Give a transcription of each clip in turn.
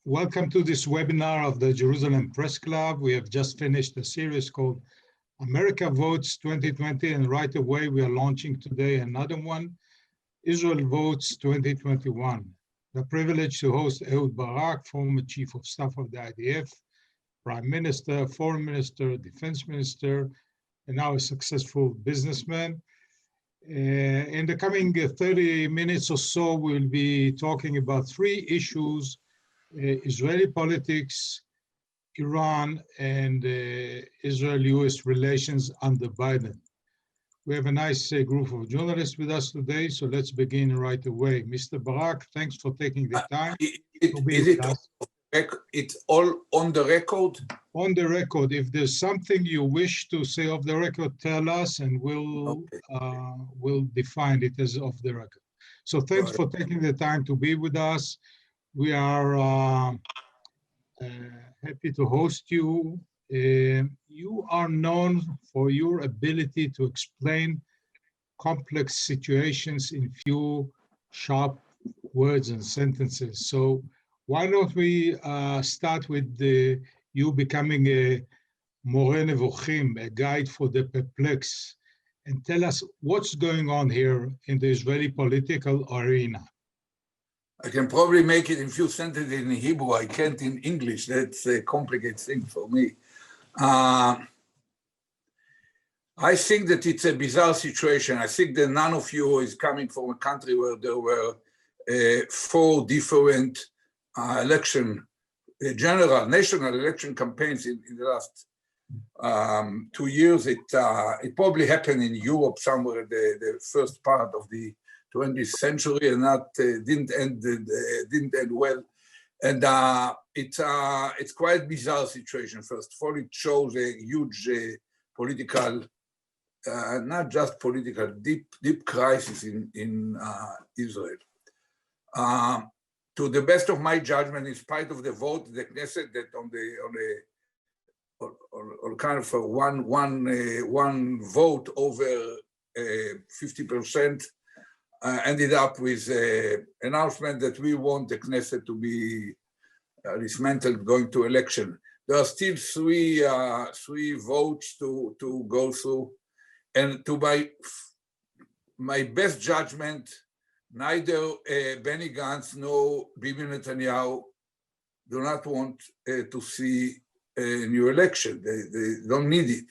Welcome to this webinar of the Jerusalem Press Club. We have just finished a series called America Votes 2020, and right away we are launching today another one, Israel Votes 2021. The privilege to host Ehud Barak, former Chief of Staff of the IDF, Prime Minister, Foreign Minister, Defense Minister, and now a successful businessman. In the coming 30 minutes or so, we'll be talking about three issues: Israeli politics, Iran, and Israel-US relations under Biden. We have a nice group of journalists with us today, so let's begin right away. Mr. Barak, thanks for taking the time to be with us. It's all on the record? On the record. If there's something you wish to say off the record, tell us, and we'll define it as off the record. So thanks for taking the time to be with us. We are happy to host you. You are known for your ability to explain complex situations in few sharp words and sentences. So why don't we start with you becoming a More Nevochim, a guide for the perplexed, and tell us what's going on here in the Israeli political arena. I can probably make it in few sentences in Hebrew. I can't in English. That's a complicated thing for me. I think that it's a bizarre situation. I think that none of you is coming from a country where there were 4 different national election campaigns in the last 2 years. It probably happened in Europe somewhere, the first part of the 20th century, and that didn't end well. And it's quite bizarre situation. First of all, it shows a huge political, not just political, deep crisis in Israel. To the best of my judgment, in spite of the vote, the Knesset that on kind of one vote over 50%. Ended up with an announcement that we want the Knesset to be dismantled going to election. There are still three votes to go through. And to my best judgment, neither Benny Gantz nor Bibi Netanyahu do not want to see a new election. They don't need it.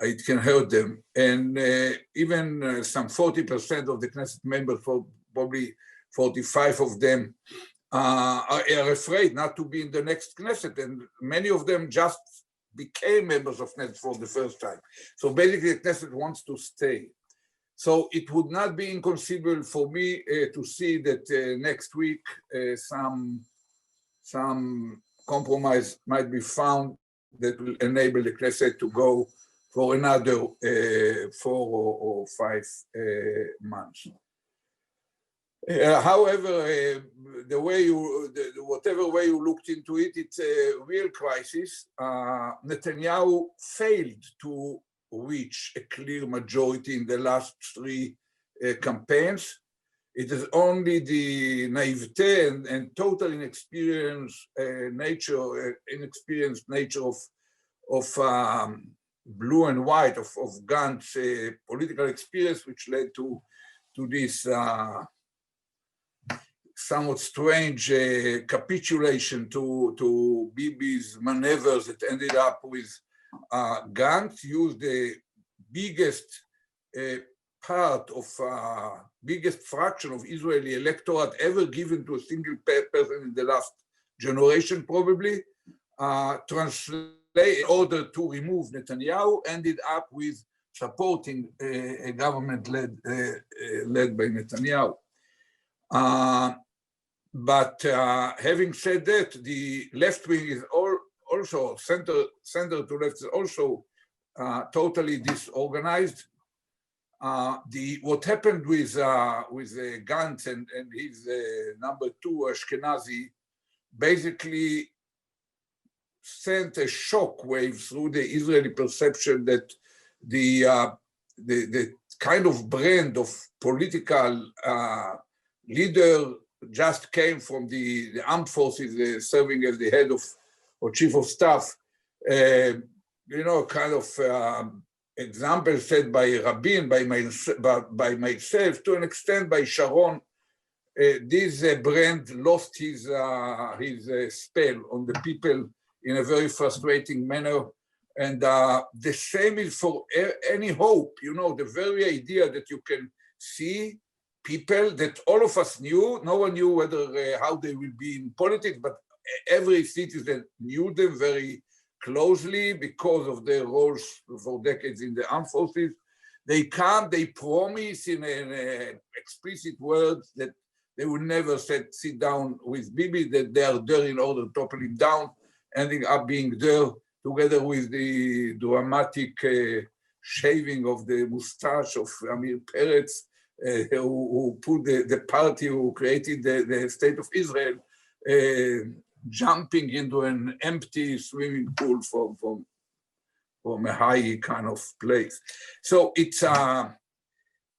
It can hurt them. And even some 40% of the Knesset members, probably 45 of them, are afraid not to be in the next Knesset. And many of them just became members of Knesset for the first time. So basically, the Knesset wants to stay. So it would not be inconceivable for me to see that next week some compromise might be found that will enable the Knesset to go for another 4 or 5 months. However, whatever way you looked into it, it's a real crisis. Netanyahu failed to reach a clear majority in the last 3 campaigns. It is only the naivete and total inexperienced nature of blue and white of Gantz political experience, which led to this somewhat strange capitulation to Bibi's maneuvers that ended up with Gantz used the biggest biggest fraction of Israeli electorate ever given to a single person in the last generation, probably, in order to remove Netanyahu, ended up with supporting a government led by Netanyahu. But having said that, the left wing is also center to left is also totally disorganized. What happened with Gantz and his number 2 Ashkenazi basically sent a shock wave through the Israeli perception that the kind of brand of political leader just came from the armed forces, serving as the head of or chief of staff. Kind of example set by Rabin, by myself, to an extent by Sharon. This brand lost his spell on the people in a very frustrating manner. And the same is for any hope, the very idea that you can see people that all of us knew, no one knew whether how they will be in politics, but every citizen knew them very closely because of their roles for decades in the armed forces. They come, they promise in an explicit words that they will never sit down with Bibi, that they are there in order to topple him down, ending up being there together with the dramatic shaving of the mustache of Amir Peretz, who put the party who created the state of Israel, jumping into an empty swimming pool from a high kind of place. So it's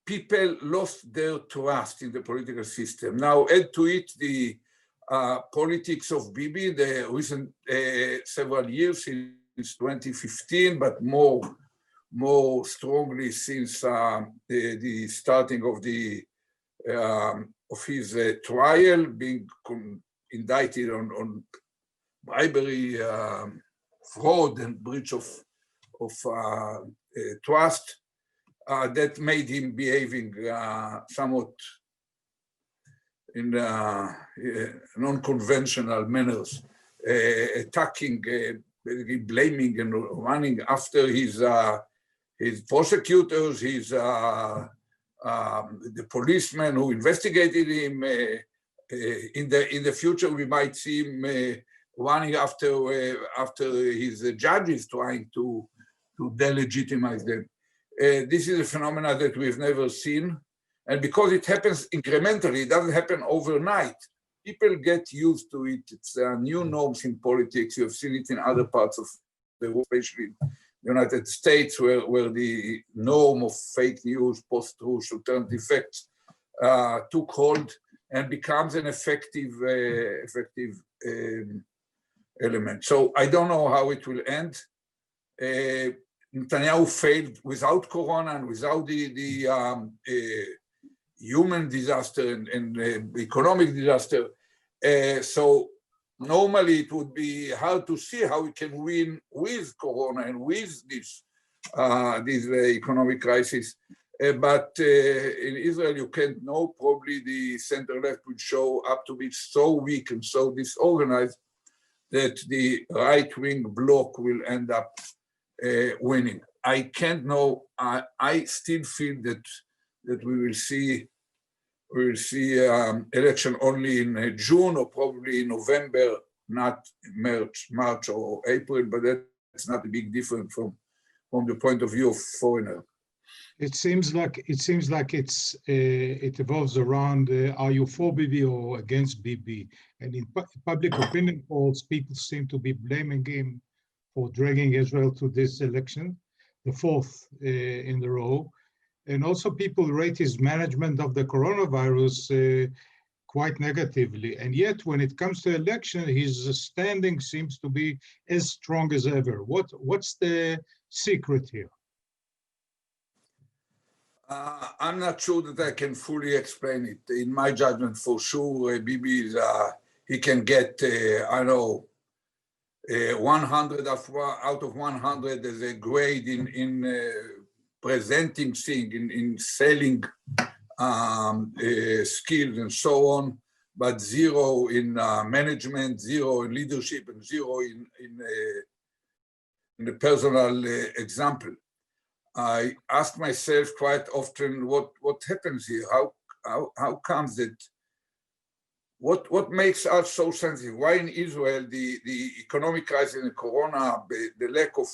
people lost their trust in the political system. Now add to it the politics of Bibi, the recent several years since 2015, but more strongly since the starting of his trial, being indicted on bribery, fraud, and breach of trust. That made him behaving somewhat in non-conventional manners, attacking, blaming, and running after his prosecutors, the policemen who investigated him. In the future, we might see him running after his judges, trying to delegitimize them. This is a phenomenon that we've never seen. And because it happens incrementally, it doesn't happen overnight. People get used to it. It's new norms in politics. You've seen it in other parts of the world, especially in the United States, where the norm of fake news, post-truth, alternative facts took hold and becomes an effective element. So I don't know how it will end. Netanyahu failed without Corona and without the human disaster and economic disaster. So normally it would be hard to see how we can win with Corona and with this economic crisis. But in Israel, you can't know. Probably the center left will show up to be so weak and so disorganized that the right-wing bloc will end up winning. I can't know. I still feel that we will see election only in June or probably in November, not March or April. But that's not a big difference from the point of view of foreigner. It seems like it evolves around are you for Bibi or against Bibi? And in public opinion polls, people seem to be blaming him for dragging Israel to this election, the fourth in the row. And also people rate his management of the coronavirus quite negatively. And yet when it comes to election, his standing seems to be as strong as ever. What's the secret here? I'm not sure that I can fully explain it. In my judgment, for sure, Bibi is, he can get, 100 out of 100 as a grade in presenting things, in selling skills and so on, but 0 in management, 0 in leadership, and 0 in the personal example. I ask myself quite often what happens here. How comes that? What makes us so sensitive? Why in Israel the economic crisis and Corona, the lack of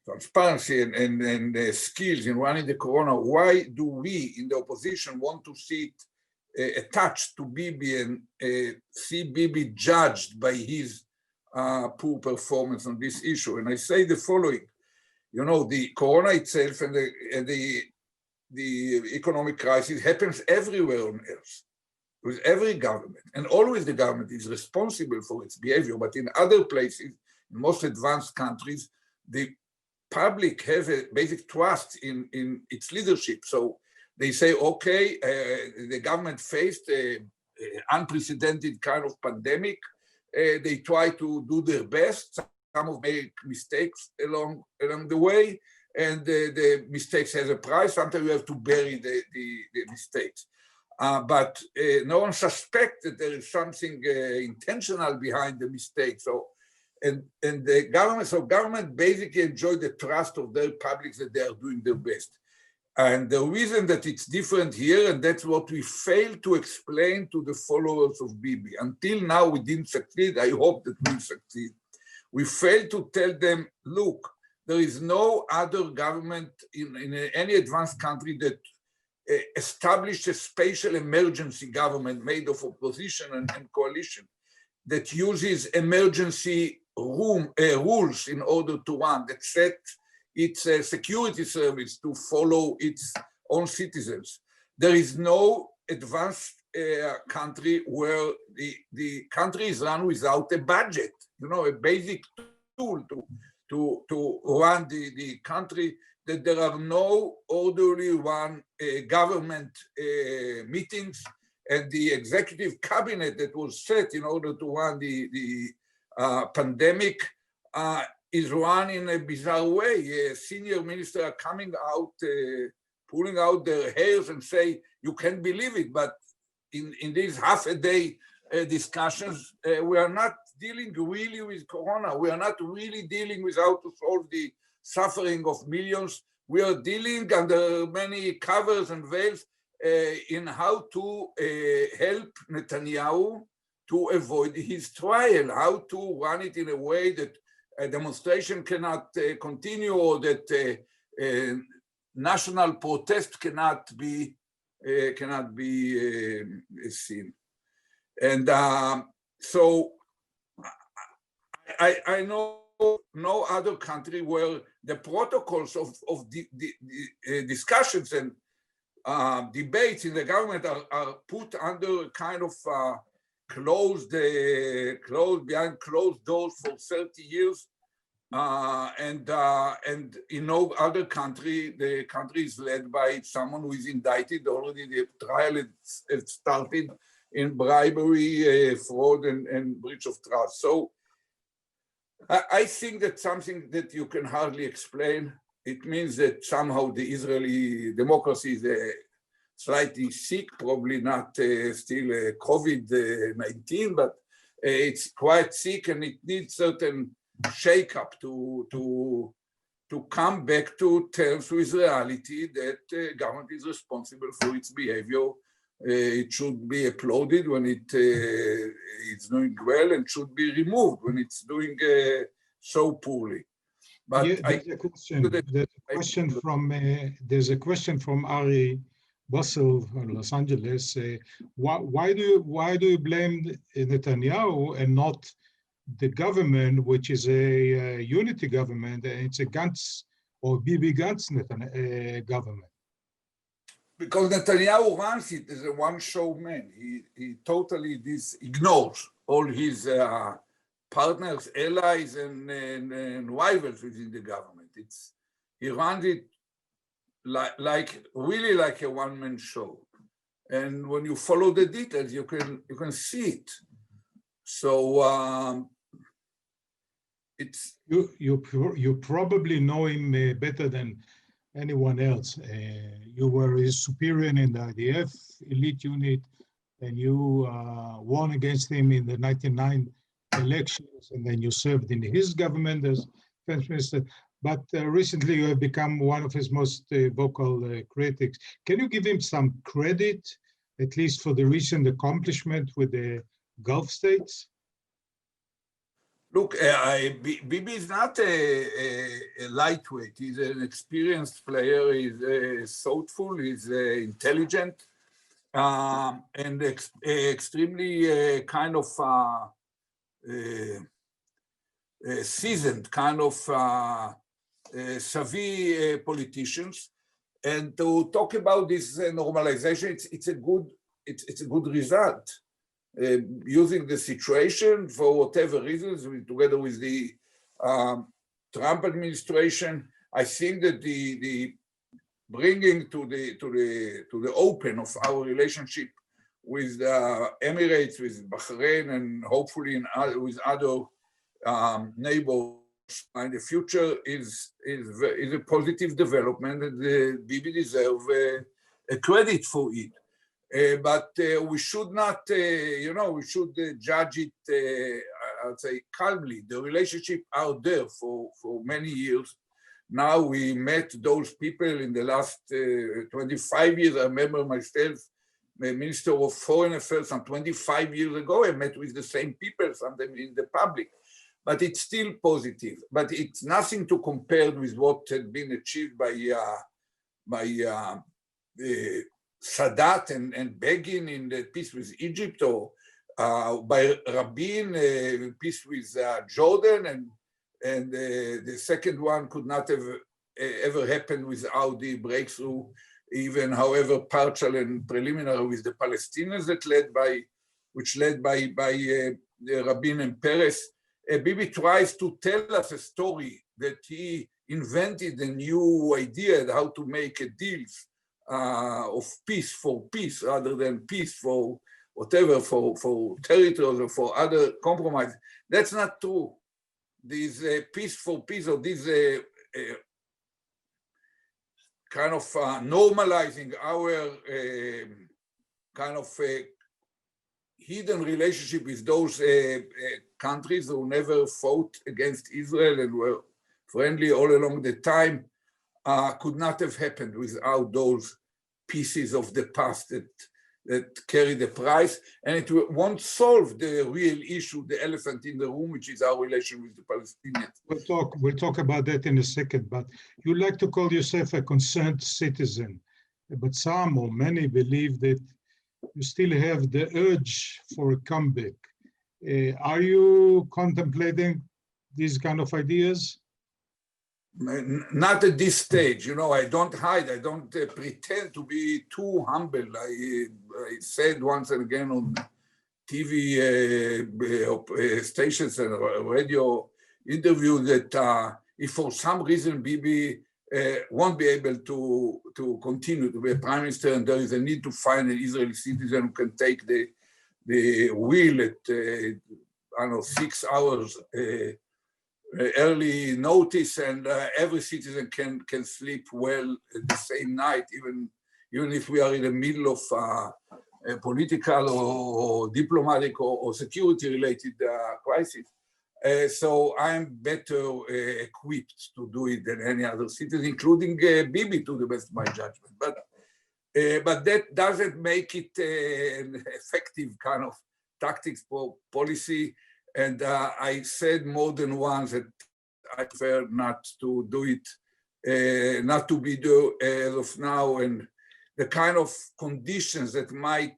transparency and skills in running the Corona? Why do we in the opposition want to see it attached to Bibi and see Bibi judged by his poor performance on this issue? And I say the following. The Corona itself and the economic crisis happens everywhere on earth. with every government, and always the government is responsible for its behavior, but in other places, in most advanced countries, the public has a basic trust in its leadership. So they say, okay, the government faced an unprecedented kind of pandemic. They try to do their best. Some of them make mistakes along the way, and the mistakes has a price. Sometimes you have to bury the mistakes. But no one suspects that there is something intentional behind the mistake. So, and the government basically enjoy the trust of their public that they are doing their best. And the reason that it's different here, and that's what we failed to explain to the followers of Bibi. Until now, we didn't succeed. I hope that we'll succeed. We failed to tell them, look, there is no other government in any advanced country that established a special emergency government made of opposition and coalition that uses emergency rules in order to run, that set its security service to follow its own citizens. There is no advanced country where the country is run without a budget, a basic tool to run the country, that there are no orderly run government meetings, and the executive cabinet that was set in order to run the pandemic is run in a bizarre way. Senior ministers are coming out, pulling out their hairs and say, you can't believe it, but in these half a day discussions, we are not dealing really with Corona. We are not really dealing with how to solve the suffering of millions. We are dealing under many covers and veils in how to help Netanyahu to avoid his trial, how to run it in a way that a demonstration cannot continue, or that national protest cannot be seen. And so I know no other country where the protocols of the discussions and debates in the government are put under kind of closed behind closed doors for 30 years. And in no other country, the country is led by someone who is indicted already. The trial has started in bribery, fraud, and breach of trust. So I think that's something that you can hardly explain. It means that somehow the Israeli democracy is slightly sick, probably not still COVID-19, but it's quite sick, and it needs certain shake-up to come back to terms with reality that government is responsible for its behavior. It should be applauded when it's doing well, and should be removed when it's doing so poorly. But yeah, there's a question from Ari Bussell from Los Angeles. Why do you blame Netanyahu and not the government, which is a unity government, and it's a Gantz or Bibi Gantz government? Because Netanyahu runs it as a one-show man. He totally ignores all his partners, allies, and rivals within the government. He runs it really like a one-man show. And when you follow the details, you can see it. So you probably know him better than anyone else. You were his superior in the IDF elite unit, and you won against him in the 1999 elections, and then you served in his government as defense minister. But recently you have become one of his most vocal critics. Can you give him some credit, at least for the recent accomplishment with the Gulf states? Look, Bibi is not a lightweight. He's an experienced player. He's thoughtful. He's intelligent, and extremely kind of seasoned, kind of savvy politicians. And to talk about this normalization, it's a good it's a good result. Using the situation for whatever reasons, together with the Trump administration, I think that the bringing to the open of our relationship with the Emirates, with Bahrain, and hopefully with other neighbors in the future is a positive development, and Bibi deserves a credit for it. But we should not, we should judge it, I'd say, calmly. The relationship out there for many years. Now we met those people in the last 25 years. I remember myself, Minister of Foreign Affairs, some 25 years ago. I met with the same people, sometimes in the public. But it's still positive. But it's nothing to compare with what had been achieved by Sadat and Begin in the peace with Egypt, or by Rabin, peace with Jordan, and the second one could not have ever happened without the breakthrough, even however partial and preliminary, with the Palestinians which led by Rabin and Peres. Bibi tries to tell us a story that he invented a new idea how to make a deal of peace for peace, rather than peace for whatever, for territories or for other compromise. That's not true. This peace for peace, or this kind of normalizing our kind of hidden relationship with those countries who never fought against Israel and were friendly all along the time, could not have happened without those pieces of the past that carry the price, and it won't solve the real issue, the elephant in the room, which is our relation with the Palestinians. We'll talk about that in a second, but you like to call yourself a concerned citizen, but some or many believe that you still have the urge for a comeback. Are you contemplating these kind of ideas? Not at this stage. I don't hide. I don't pretend to be too humble. I said once and again on TV stations and radio interviews that if for some reason Bibi won't be able to continue to be a prime minister, and there is a need to find an Israeli citizen who can take the wheel at 6 hours early notice, and every citizen can sleep well the same night, even if we are in the middle of a political or diplomatic or security related crisis. So I'm better equipped to do it than any other citizen, including Bibi, to the best of my judgment. But that doesn't make it an effective kind of tactics for policy. And I said more than once that I prefer not to do it, not to be there as of now. And the kind of conditions that might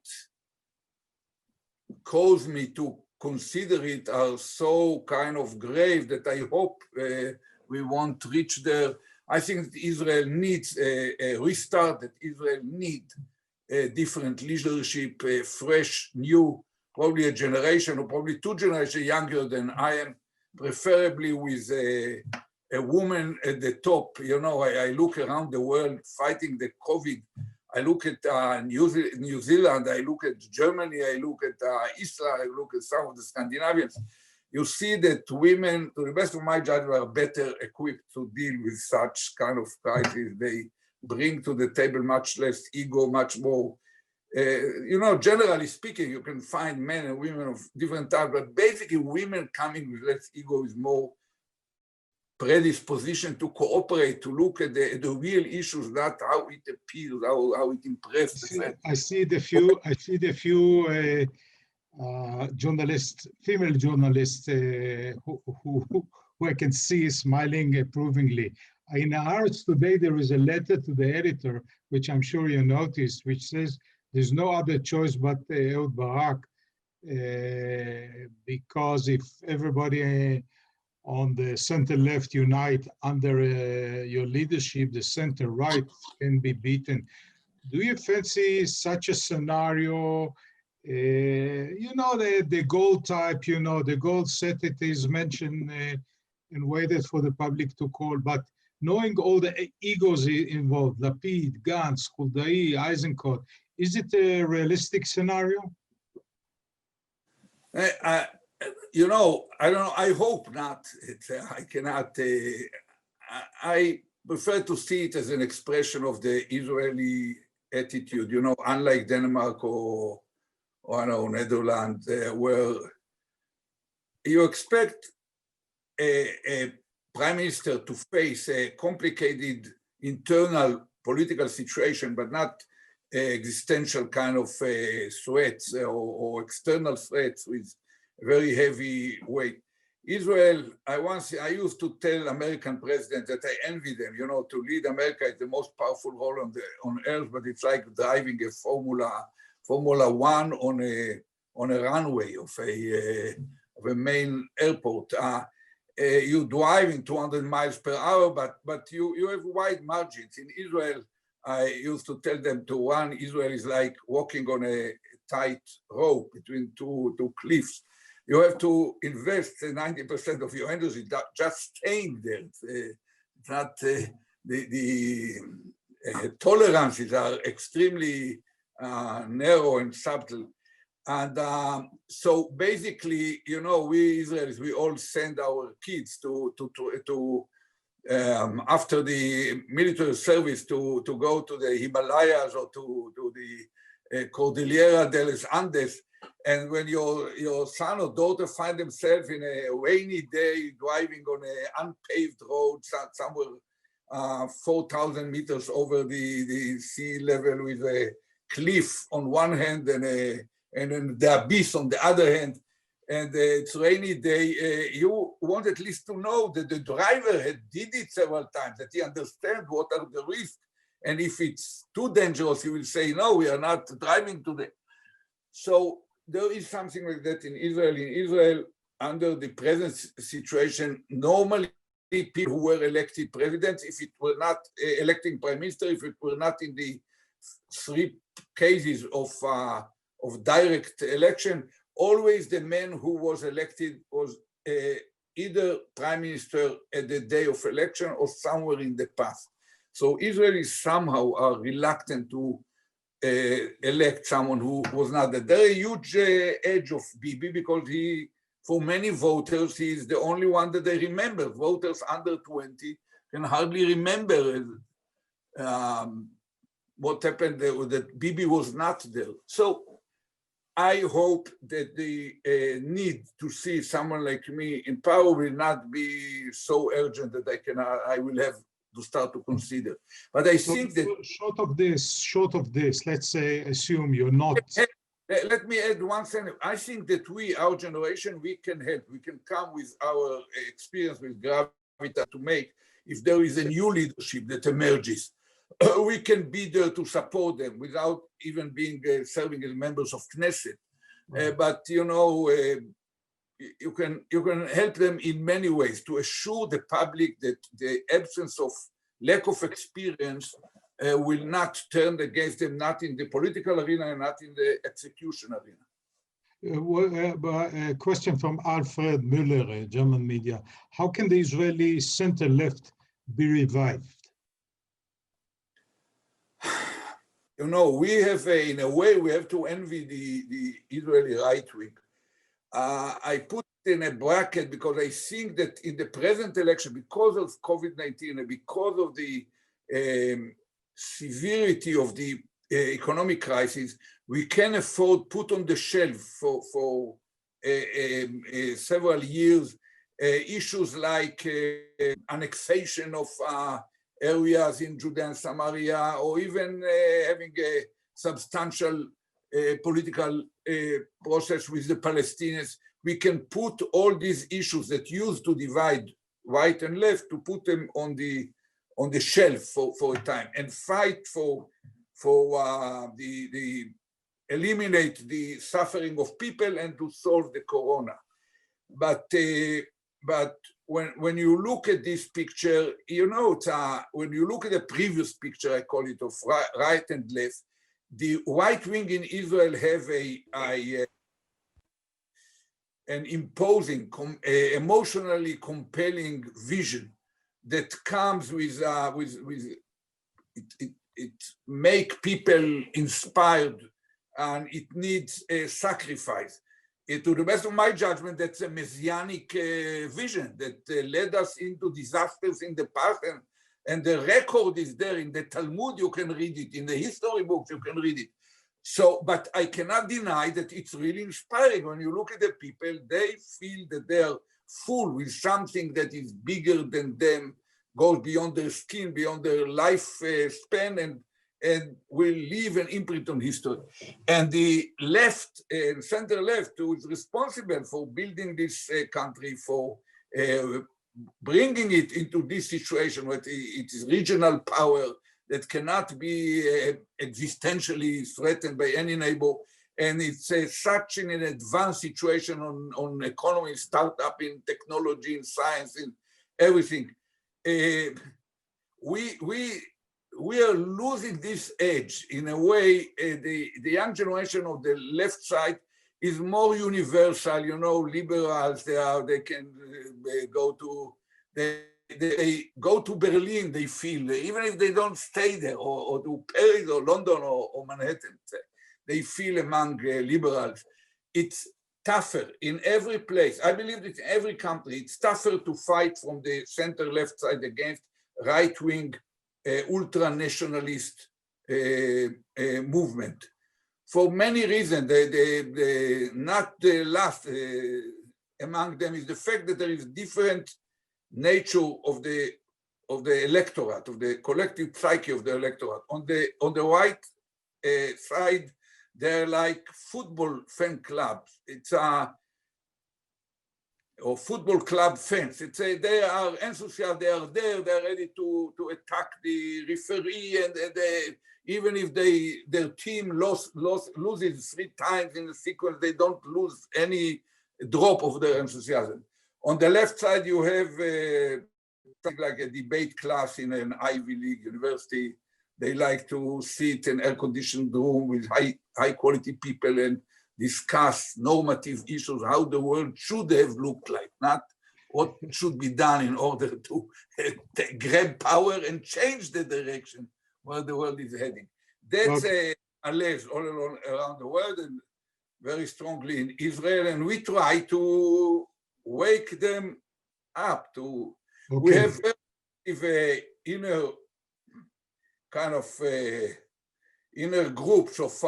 cause me to consider it are so kind of grave that I hope we won't reach there. I think that Israel needs a restart, that Israel needs a different leadership, fresh, new, probably a generation or probably 2 generations younger than I am, preferably with a woman at the top. I look around the world fighting the COVID. I look at New Zealand, I look at Germany, I look at Israel, I look at some of the Scandinavians. You see that women, to the best of my judgment, are better equipped to deal with such kind of crises. They bring to the table much less ego, much more. Generally speaking, you can find men and women of different types, but basically women coming with less ego is more predisposition to cooperate, to look at the real issues, not how it appears, how it impresses. I see the few journalists, female journalists, who I can see smiling approvingly. In Haaretz today, there is a letter to the editor, which I'm sure you noticed, which says there's no other choice but Ehud Barak, because if everybody on the center-left unite under your leadership, the center-right can be beaten. Do you fancy such a scenario? The goal type, the goal set it is mentioned and waited for the public to call, but knowing all the egos involved, Lapid, Gantz, Khudai, Eisenkot, is it a realistic scenario? I don't know, I hope not. I cannot, I prefer to see it as an expression of the Israeli attitude, unlike Denmark or I don't know, Netherlands, where you expect a prime minister to face a complicated internal political situation, but not existential kind of threats or external threats with very heavy weight. Israel, I used to tell American presidents that I envy them, to lead America is the most powerful role on earth, but it's like driving a Formula One on a runway of a main airport. You drive in 200 miles per hour, but you have wide margins. In Israel, I used to tell them to run. Israel is like walking on a tight rope between two cliffs. You have to invest 90% of your energy just staying there. It's not the tolerances are extremely narrow and subtle. And so basically, we Israelis, we all send our kids to after the military service to go to the Himalayas or to the Cordillera de los Andes. And when your son or daughter find themselves in a rainy day driving on an unpaved road somewhere 4,000 meters over the sea level with a cliff on one hand and then the abyss on the other hand, and it's rainy day, you want at least to know that the driver had did it several times, that he understands what are the risks. And if it's too dangerous, he will say, no, we are not driving today. So there is something like that in Israel. In Israel, under the present situation, normally people who were elected presidents, if it were not electing prime minister, if it were not in the 3 cases of direct election, always the man who was elected was either prime minister at the day of election or somewhere in the past. So Israelis somehow are reluctant to elect someone who was not there. There is a huge edge of Bibi because for many voters, he is the only one that they remember. Voters under 20 can hardly remember what happened there, that Bibi was not there. So I hope that the need to see someone like me in power will not be so urgent that I will have to start to consider. But I think that short of this, let's say, assume you're not. Let me add one sentence. I think that our generation, we can help. We can come with our experience with Gravitas to make, if there is a new leadership that emerges, we can be there to support them without even being serving as members of Knesset. But you can help them in many ways to assure the public that the absence of lack of experience will not turn against them, not in the political arena and not in the execution arena. A question from Alfred Müller, German media. How can the Israeli center-left be revived? We have, in a way, we have to envy the Israeli right wing. I put it in a bracket because I think that in the present election, because of COVID-19 and because of the severity of the economic crisis, we can afford put on the shelf for several years issues like annexation of areas in Judea and Samaria, or even having a substantial political process with the Palestinians. We can put all these issues that used to divide right and left, to put them on the shelf for a time and fight for the eliminate the suffering of people and to solve the corona. But but when you look at this picture, you know, when you look at the previous picture, I call it of right and left, the right wing in Israel have an imposing, emotionally compelling vision that comes with it make people inspired, and it needs a sacrifice. To the best of my judgment, that's a messianic vision that led us into disasters in the past, and the record is there in the Talmud. You can read it in the history books. You can read it. So, but I cannot deny that it's really inspiring. When you look at the people, they feel that they are full with something that is bigger than them, goes beyond their skin, beyond their life span, and will leave an imprint on history. And the left, center left, who is responsible for building this country, for bringing it into this situation where it is regional power that cannot be existentially threatened by any neighbor. And it's such an advanced situation on economy, startup, in technology, in science, in everything. We are losing this edge in a way. The young generation of the left side is more universal. You know, liberals, they can go to they go to Berlin. They feel, even if they don't stay there, or to Paris or London or Manhattan, they feel among liberals. It's tougher in every place. I believe that in every country, it's tougher to fight from the center left side against right wing ultra-nationalist movement. For many reasons, not the last among them is the fact that there is different nature of the electorate, of the collective psyche of the electorate. On the right side, they're like football fan clubs. It's or football club fans. They are enthusiastic, they are there, they're ready to attack the referee, and even if their team loses 3 times in the sequence, they don't lose any drop of their enthusiasm. On the left side, you have something like a debate class in an Ivy League university. They like to sit in an air-conditioned room with high quality people and discuss normative issues, how the world should have looked like, not what should be done in order to grab power and change the direction where the world is heading. That's alleged all around the world, and very strongly in Israel, and we try to wake them up to, we have inner kind of inner groups of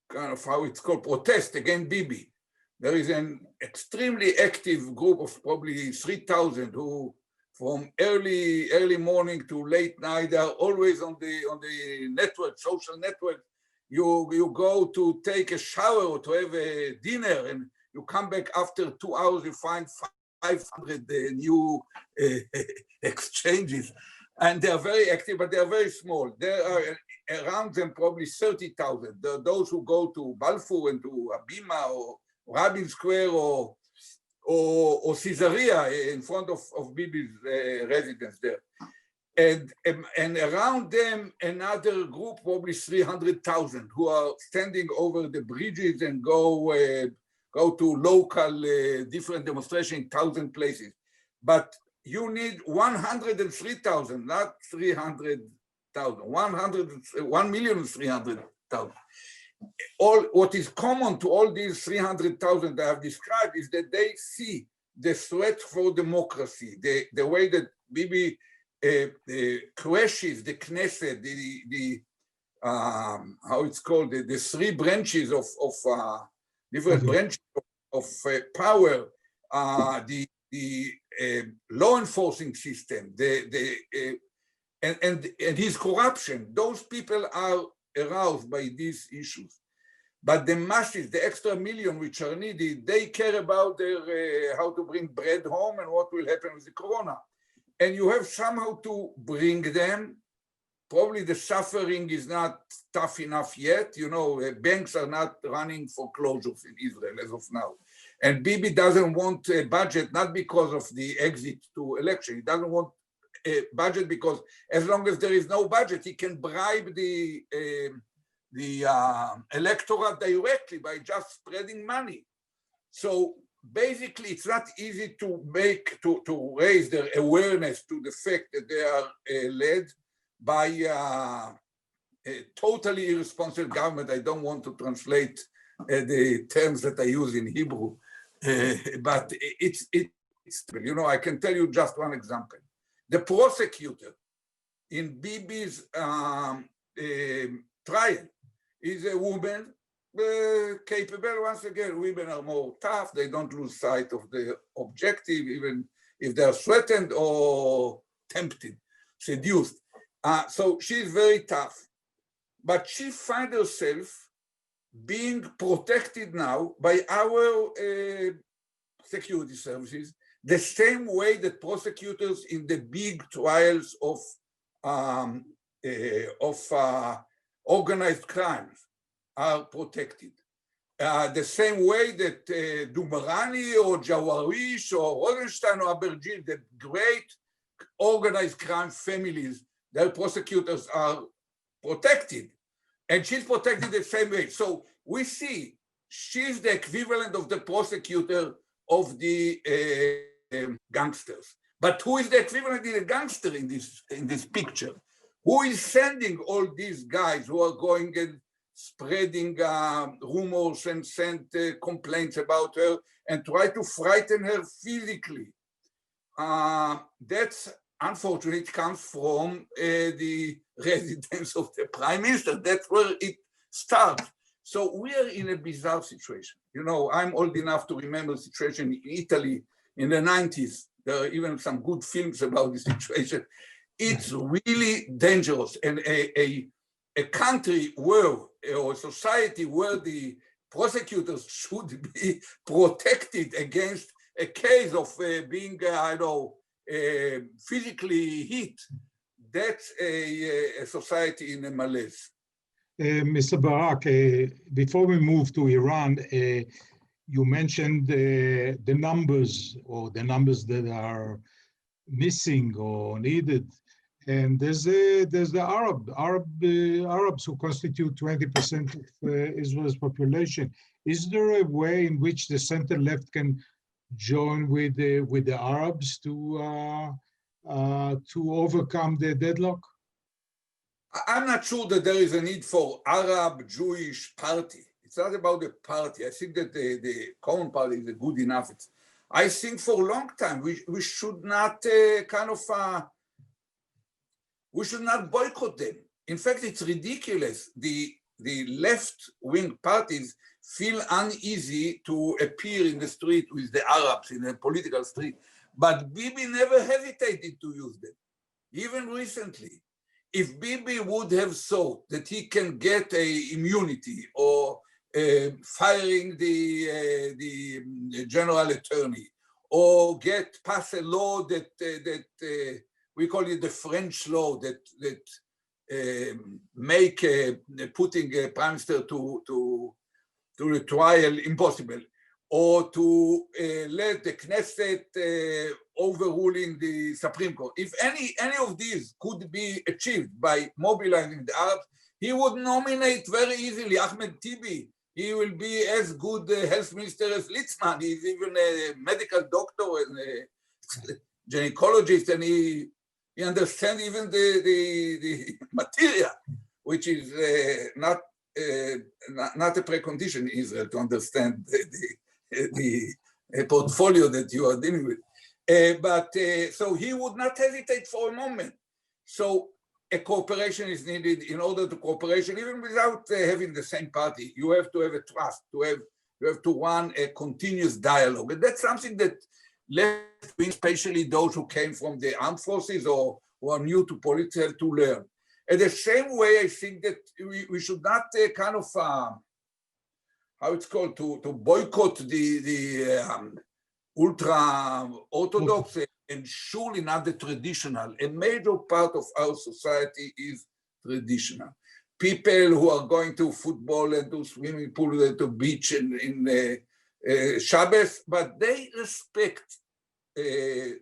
kind of how it's called, protest against Bibi. There is an extremely active group of probably 3,000 who, from early morning to late night, they are always on the network, social network. You go to take a shower or to have a dinner, and you come back after 2 hours, you find 500 new exchanges. And they are very active, but they are very small. There are around them probably 30,000. Those who go to Balfour and to Abima or Rabin Square or Caesarea in front of Bibi's residence there. And around them, another group, probably 300,000, who are standing over the bridges and go to local different demonstrations in 1,000 places. But you need 103,000, not 300,000, 1,300,000. What is common to all these 300,000 that I have described is that they see the threat for democracy, the way that Bibi crashes the Knesset, how it's called, the 3 branches of different branches of power, the law enforcing system, and his corruption. Those people are aroused by these issues. But the masses, the extra million which are needed, they care about their how to bring bread home and what will happen with the corona. And you have somehow to bring them probably the suffering is not tough enough yet. You know, banks are not running foreclosures in Israel as of now. And Bibi doesn't want a budget, not because of the exit to election. He doesn't want a budget because as long as there is no budget, he can bribe the electorate directly by just spreading money. So basically, it's not easy to raise their awareness to the fact that they are led by a totally irresponsible government. I don't want to translate the terms that I use in Hebrew, but it's, you know, I can tell you just one example. The prosecutor in Bibi's trial is a woman, capable. Once again, women are more tough. They don't lose sight of the objective, even if they are threatened or tempted, seduced. So she's very tough, but she finds herself being protected now by our security services, the same way that prosecutors in the big trials of organized crimes are protected. The same way that Dumarani or Jawarish or Rosenstein or Abergil, the great organized crime families, their prosecutors are protected. And she's protected the same way. So we see she's the equivalent of the prosecutor of the gangsters. But who is the equivalent of the gangster in this picture? Who is sending all these guys who are going and spreading rumors and send complaints about her and try to frighten her physically? That's unfortunately, it comes from the residence of the prime minister. That's where it starts. So we are in a bizarre situation. You know, I'm old enough to remember the situation in Italy in the 90s. There are even some good films about the situation. It's really dangerous. And a country where, or a society where the prosecutors should be protected against a case of being, I know, physically hit, that's a society in a malaise. Mr. Barak, before we move to Iran, you mentioned the numbers or the numbers that are missing or needed. And there's the Arabs who constitute 20% of Israel's population. Is there a way in which the center left can join with the Arabs to overcome the deadlock? I'm not sure that there is a need for Arab Jewish party. It's not about the party. I think that the common party is good enough. I think for a long time we should not we should not boycott them. In fact, it's ridiculous. The left-wing parties feel uneasy to appear in the street with the Arabs in the political street, but Bibi never hesitated to use them, even recently. If Bibi would have thought that he can get a immunity or firing the general attorney or pass a law that we call it the French law that make putting a prime minister to the trial impossible, or to let the Knesset overruling the Supreme Court. If any of these could be achieved by mobilizing the Arabs, he would nominate very easily Ahmed Tibi. He will be as good health minister as Litzman. He's even a medical doctor and a gynecologist, and he understands even the material, which is not a precondition in Israel to understand the portfolio that you are dealing with. So he would not hesitate for a moment. So a cooperation is needed. In order to cooperation, even without having the same party, you have to have a trust, you have to run a continuous dialogue. And that's something that left-wing, especially those who came from the armed forces or who are new to politics, have to learn. In the same way, I think that we should not how it's called, to boycott the ultra-Orthodox and surely not the traditional. A major part of our society is traditional. People who are going to football and to swimming pool and to beach in Shabbos, but they respect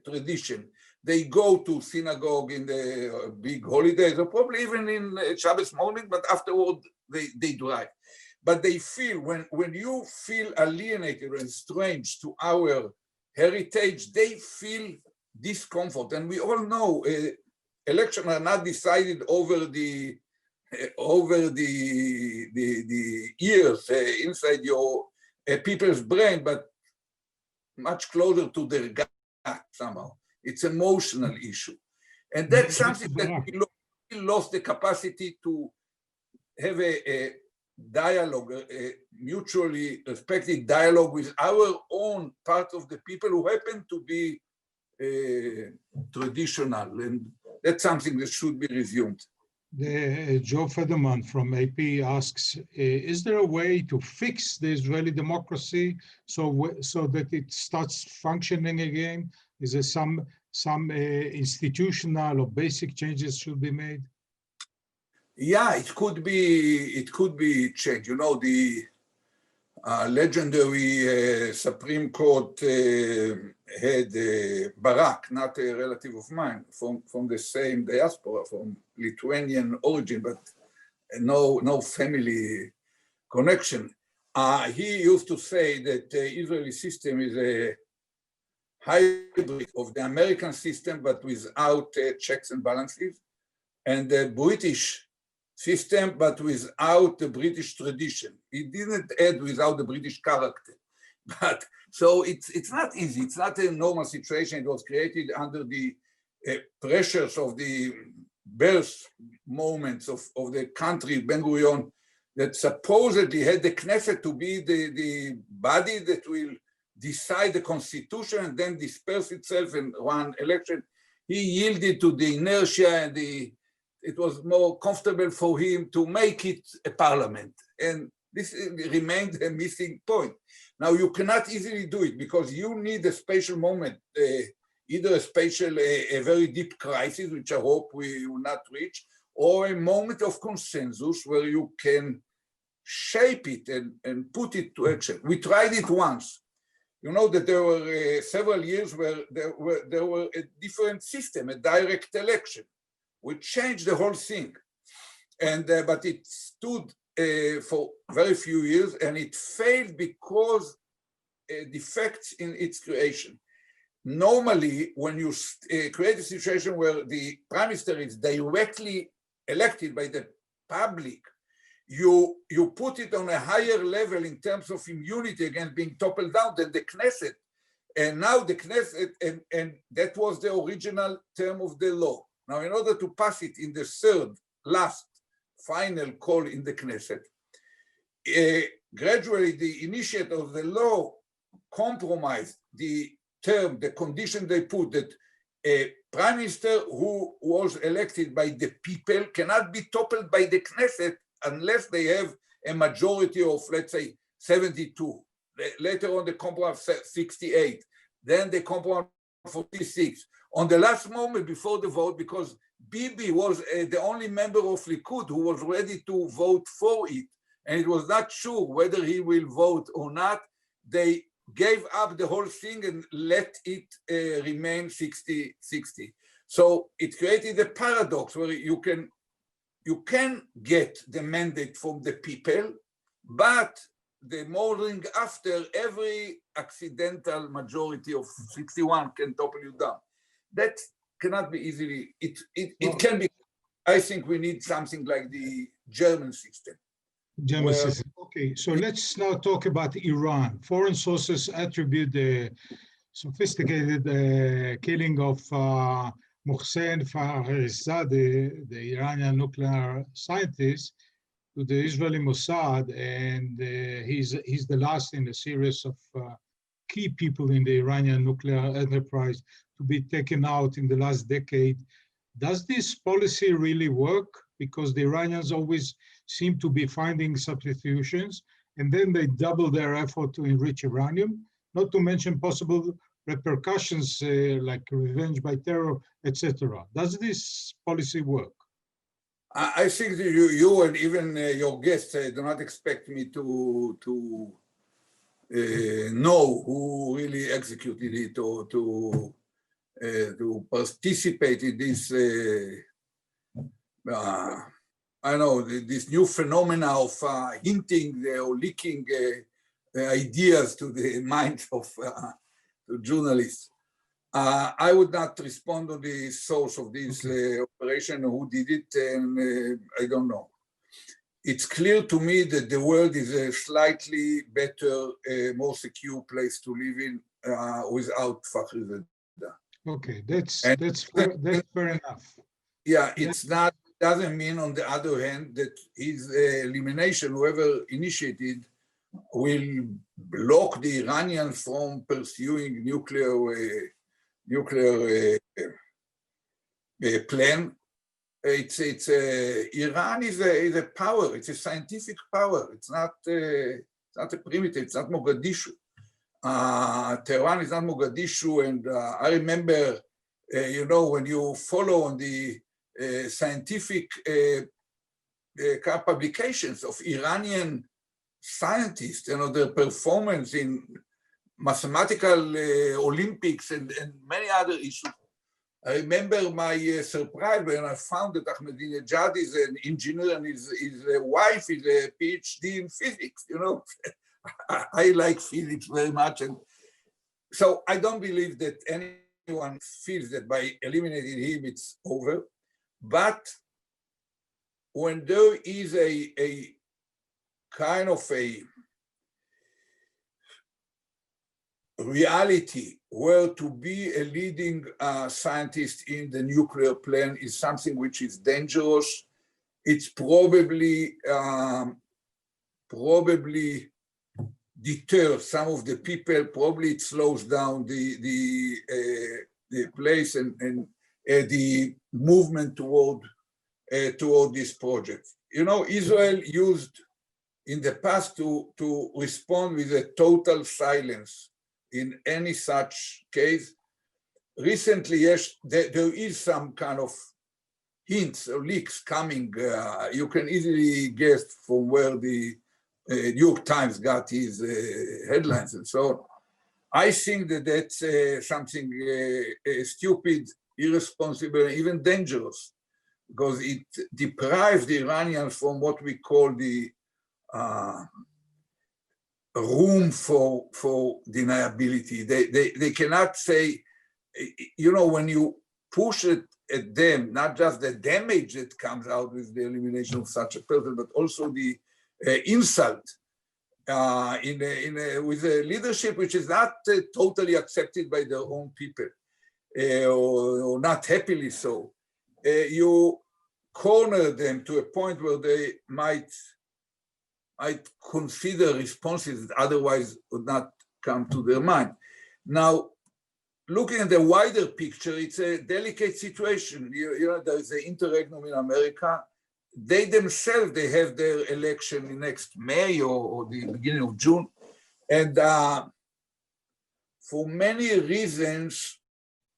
tradition. They go to synagogue in the big holidays, or probably even in Shabbos morning, but afterward they drive. But they feel, when you feel alienated and strange to our heritage, they feel discomfort. And we all know elections are not decided over the ears inside your people's brain, but much closer to their gut somehow. It's an emotional issue. And that's something that we lost the capacity to have a dialogue, a mutually respected dialogue with our own part of the people who happen to be traditional. And that's something that should be resumed. Joe Federman from AP asks, is there a way to fix the Israeli democracy so that it starts functioning again? Is there some institutional or basic changes should be made? Yeah, it could be changed. You know, the legendary Supreme Court had Barak, not a relative of mine, from the same diaspora, from Lithuanian origin, but no family connection. He used to say that the Israeli system is a hybrid of the American system, but without checks and balances, and the British system, but without the British tradition. He didn't add without the British character. But so it's not easy. It's not a normal situation. It was created under the pressures of the birth moments of the country, Ben-Gurion, that supposedly had the Knesset to be the body that will decide the constitution and then disperse itself and run election. He yielded to the inertia, and it was more comfortable for him to make it a parliament. And this remained a missing point. Now, you cannot easily do it because you need a special moment, either a very deep crisis, which I hope we will not reach, or a moment of consensus where you can shape it and put it to action. We tried it once. You know that there were several years where there were a different system, a direct election, which changed the whole thing. And but it stood for very few years, and it failed because defects in its creation. Normally, when you create a situation where the prime minister is directly elected by the public, you put it on a higher level in terms of immunity against being toppled down than the Knesset. And now the Knesset, and that was the original term of the law. Now, in order to pass it in the third, last, final call in the Knesset, gradually the initiator of the law compromised the term, the condition they put, that a prime minister who was elected by the people cannot be toppled by the Knesset unless they have a majority of, let's say, 72. Later on, the compromise 68. Then the compromise 46. On the last moment before the vote, because Bibi was the only member of Likud who was ready to vote for it, and it was not sure whether he will vote or not, they gave up the whole thing and let it remain 60-60. So it created a paradox where you can get the mandate from the people, but the morning after, every accidental majority of 61 can topple you down. That cannot be easily, it can be. I think we need something like the German system. German system. Okay, so let's now talk about Iran. Foreign sources attribute the sophisticated killing of Mohsen Fakhrizadeh, the Iranian nuclear scientist, to the Israeli Mossad, and he's the last in a series of key people in the Iranian nuclear enterprise to be taken out in the last decade. Does this policy really work? Because the Iranians always seem to be finding substitutions, and then they double their effort to enrich uranium, not to mention possible repercussions like revenge by terror, etc. Does this policy work? I think that you and even your guests do not expect me to know who really executed it or to participate in this. I know this new phenomena of hinting or leaking ideas to the minds of to journalists. I would not respond to the source of this operation, who did it, and I don't know. It's clear to me that the world is a slightly better, more secure place to live in without Fakhri Zada. Okay, that's fair enough. Yeah, it's not, doesn't mean on the other hand that his elimination, whoever initiated, will block the Iranians from pursuing nuclear plan. It's Iran is a power. It's a scientific power. It's not a primitive. It's not Mogadishu. Tehran is not Mogadishu. And I remember, you know, when you follow on the scientific publications of Iranian scientists, you know, their performance in mathematical Olympics and many other issues. I remember my surprise when I found that Ahmadinejad is an engineer and his wife is a PhD in physics, you know. I like physics very much. And so I don't believe that anyone feels that by eliminating him, it's over. But when there is a kind of a reality where to be a leading scientist in the nuclear plan is something which is dangerous, it's probably deters some of the people, probably it slows down the place and the movement toward this project. You know, Israel used in the past to respond with a total silence in any such case. Recently, yes, there is some kind of hints or leaks coming. You can easily guess from where the New York Times got his headlines and so on. I think that that's something stupid, irresponsible, and even dangerous, because it deprives the Iranians from what we call the room for deniability. They cannot say, you know, when you push it at them, not just the damage that comes out with the elimination of such a person, but also the insult with a leadership which is not totally accepted by their own people, or not happily so. You corner them to a point where they might consider responses that otherwise would not come to their mind. Now, looking at the wider picture, it's a delicate situation. You know, there is an interregnum in America. They themselves, they have their election in next May or the beginning of June. And for many reasons,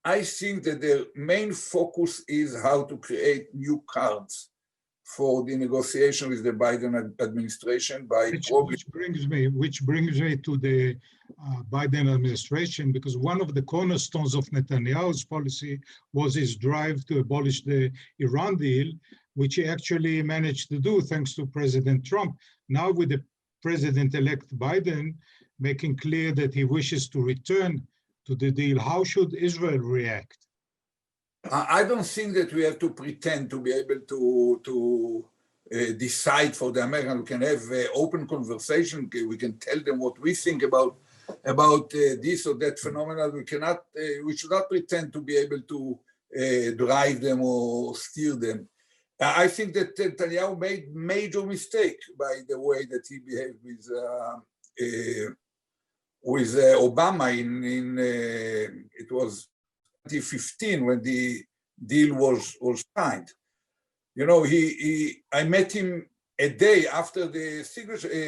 I think that their main focus is how to create new cards for the negotiation with the Biden administration by which brings me to the Biden administration, because one of the cornerstones of Netanyahu's policy was his drive to abolish the Iran deal, which he actually managed to do thanks to President Trump. Now with the President-elect Biden making clear that he wishes to return to the deal, how should Israel react? I don't think that we have to pretend to be able to decide for the Americans. We can have open conversation. We can tell them what we think about this or that phenomenon. We should not pretend to be able to drive them or steer them. I think that Netanyahu made major mistake by the way that he behaved with Obama in it was 2015 when the deal was signed. You know, I met him a day after the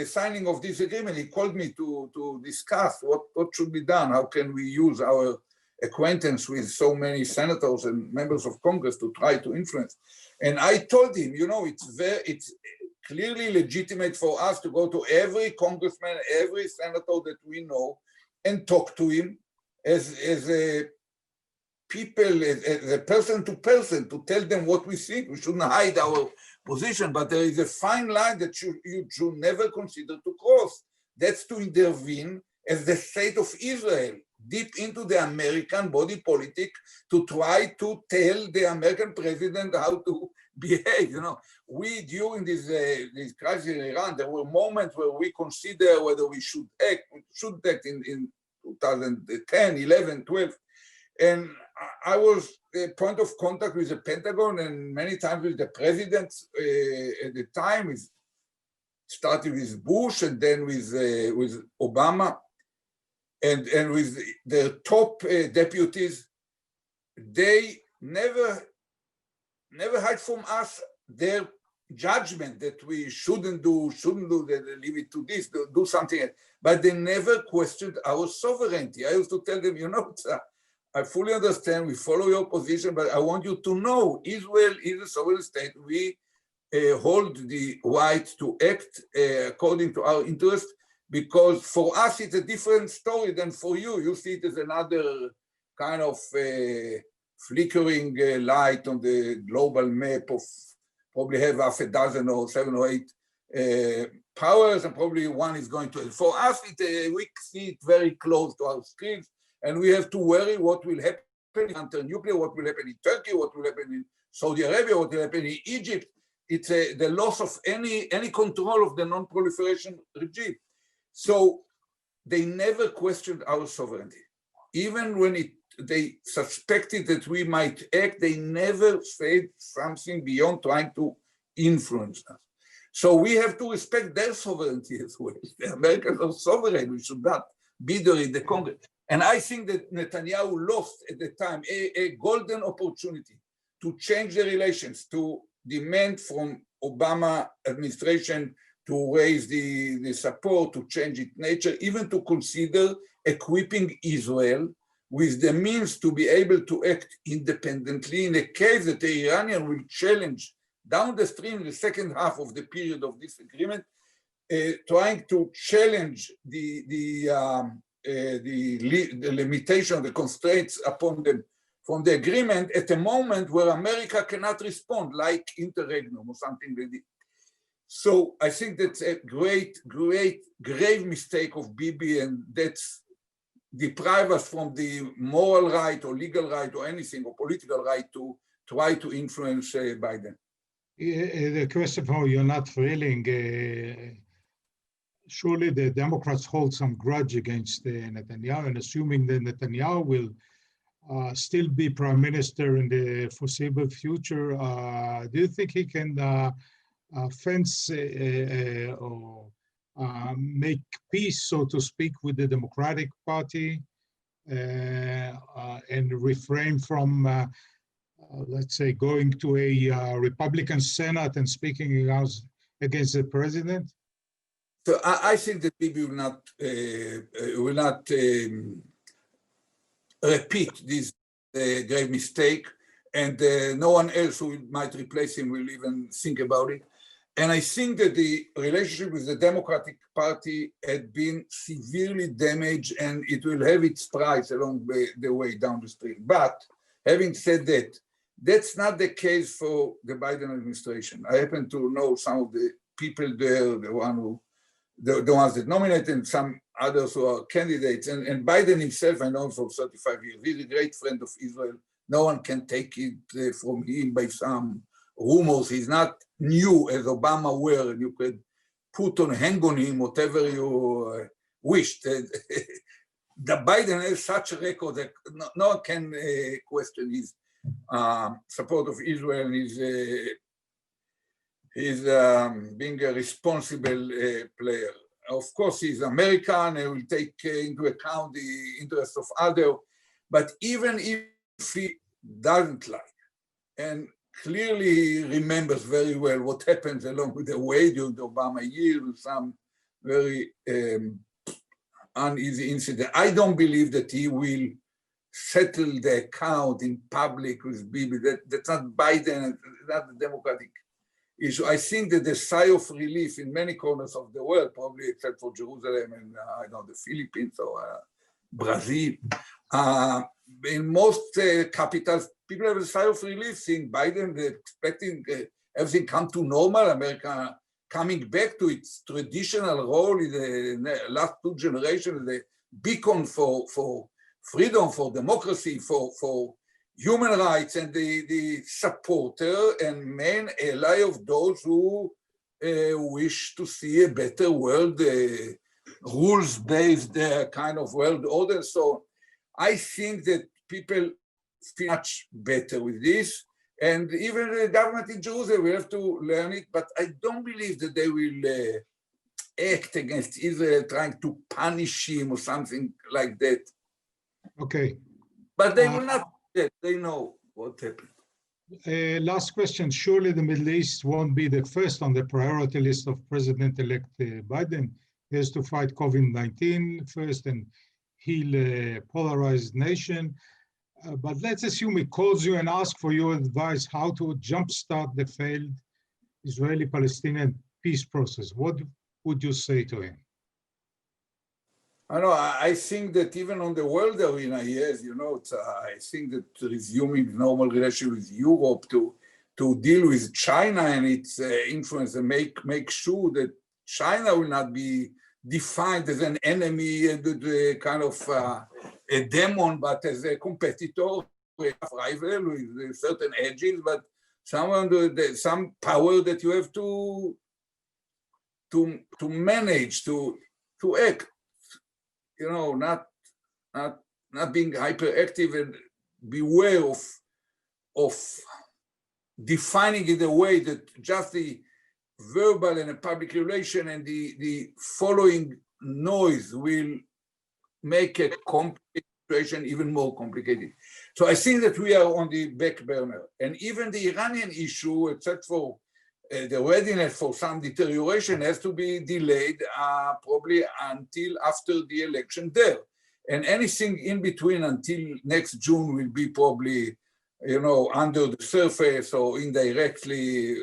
signing of this agreement. He called me to discuss what should be done. How can we use our acquaintance with so many senators and members of Congress to try to influence. And I told him, you know, it's clearly legitimate for us to go to every congressman, every senator that we know and talk to him as a people, as a person to tell them what we think. We shouldn't hide our position, but there is a fine line that you should never consider to cross. That's to intervene as the state of Israel deep into the American body politic to try to tell the American president how to behave. You know, we during this crisis in Iran, there were moments where we consider whether we should act in 2010, 11, 12. And I was the point of contact with the Pentagon and many times with the president at the time. It started with Bush and then with Obama and with the top deputies. They never hide from us their judgment that we shouldn't do, that leave it to this, do something else. But they never questioned our sovereignty. I used to tell them, you know, I fully understand, we follow your position, but I want you to know Israel is a sovereign state. We hold the right to act according to our interest, because for us it's a different story than for you. You see it as another kind of flickering light on the global map of probably have half a dozen or 7 or 8 powers, and probably one is going to. For us, we see it very close to our screens. And we have to worry what will happen under nuclear, what will happen in Turkey, what will happen in Saudi Arabia, what will happen in Egypt. It's the loss of any control of the non-proliferation regime. So they never questioned our sovereignty. Even when they suspected that we might act, they never said something beyond trying to influence us. So we have to respect their sovereignty as well. The Americans are sovereign. We should not be there in the Congress. And I think that Netanyahu lost at the time a golden opportunity to change the relations, to demand from Obama administration to raise the support, to change its nature, even to consider equipping Israel with the means to be able to act independently in a case that the Iranian will challenge down the stream in the second half of the period of this agreement, trying to challenge the limitation, the constraints upon them from the agreement at a moment where America cannot respond, like interregnum or something like that. So I think that's a grave mistake of Bibi, and that's deprive us from the moral right or legal right or anything or political right to try to influence Biden. Christopher, you're not feeling surely the Democrats hold some grudge against Netanyahu, and assuming that Netanyahu will still be prime minister in the foreseeable future, do you think he can fence or make peace, so to speak, with the Democratic Party and refrain from, let's say, going to a Republican Senate and speaking against the president? So I think that Bibi will not repeat this grave mistake, and no one else who might replace him will even think about it. And I think that the relationship with the Democratic Party had been severely damaged, and it will have its price along the way down the street. But having said that, that's not the case for the Biden administration. I happen to know some of the people there, the ones that nominated, and some others who are candidates. And Biden himself, I know him for 35 years. He's a great friend of Israel. No one can take it from him by some rumors. He's not new as Obama were, and you could hang on him whatever you wished. The Biden has such a record that no one can question his support of Israel and his being a responsible player. Of course, he's American and will take into account the interests of others, but even if he doesn't like, and clearly remembers very well what happens along with the way during the Obama years, with some very uneasy incident, I don't believe that he will settle the account in public with Bibi. That's not Biden, not the Democratic issue. I think that the sigh of relief in many corners of the world, probably except for Jerusalem and I don't know, the Philippines or Brazil, in most capitals, people have a sigh of relief seeing Biden expecting everything come to normal, America coming back to its traditional role in the last two generations, the beacon for freedom, for democracy, for human rights, and the supporter and main ally of those who wish to see a better world, rules-based kind of world order. So I think that people feel much better with this. And even the government in Jerusalem will have to learn it, but I don't believe that they will act against Israel, trying to punish him or something like that. Okay. But they will not, they know what happened. Last question. Surely the Middle East won't be the first on the priority list of President-elect Biden. He has to fight COVID-19 first and heal a polarized nation. But let's assume he calls you and asks for your advice how to jumpstart the failed Israeli-Palestinian peace process. What would you say to him? I know. I think that even on the world arena, yes, you know, I think that resuming normal relations with Europe to deal with China and its influence and make sure that China will not be defined as an enemy and kind of a demon, but as a competitor, a rival with certain edges, but some power that you have to manage, to act. You know, not being hyperactive, and beware of defining it in a way that just the verbal and a public relation and the following noise will make a complicated situation even more complicated. So I think that we are on the back burner. And even the Iranian issue, except for the readiness for some deterioration, has to be delayed probably until after the election there. And anything in between until next June will be probably, you know, under the surface or indirectly,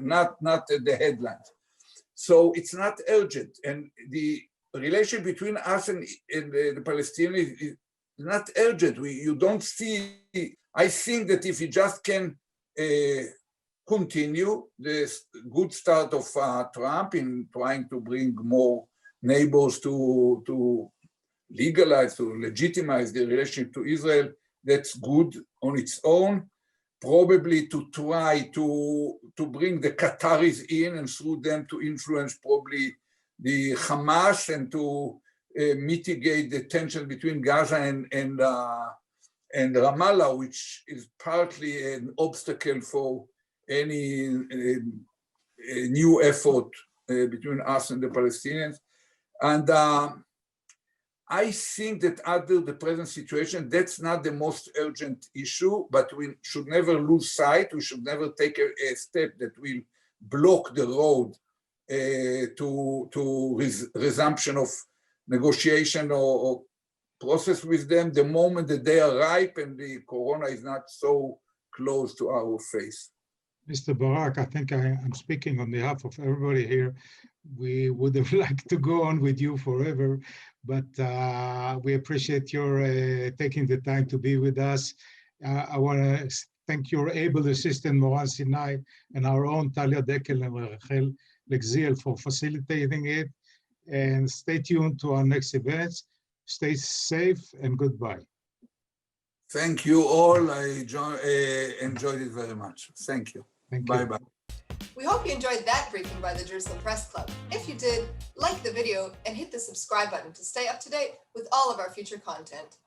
not at the headlines. So it's not urgent. And the relation between us and the Palestinians is not urgent. You don't see, I think that if you just can continue this good start of Trump in trying to bring more neighbors to legalize, to legitimize the relationship to Israel, that's good on its own. Probably to try to bring the Qataris in and through them to influence probably the Hamas and to mitigate the tension between Gaza and Ramallah, which is partly an obstacle for any new effort between us and the Palestinians. And I think that under the present situation, that's not the most urgent issue, but we should never lose sight. We should never take a step that will block the road to resumption of negotiation or process with them the moment that they are ripe and the corona is not so close to our face. Mr. Barak, I think I'm speaking on behalf of everybody here. We would have liked to go on with you forever, but we appreciate your taking the time to be with us. I want to thank your able assistant, Moran Sinai, and our own Talia Dekel and Rachel Lexiel for facilitating it. And stay tuned to our next events. Stay safe and goodbye. Thank you all. I enjoyed it very much. Thank you. Bye-bye. We hope you enjoyed that briefing by the Jerusalem Press Club. If you did, like the video and hit the subscribe button to stay up to date with all of our future content.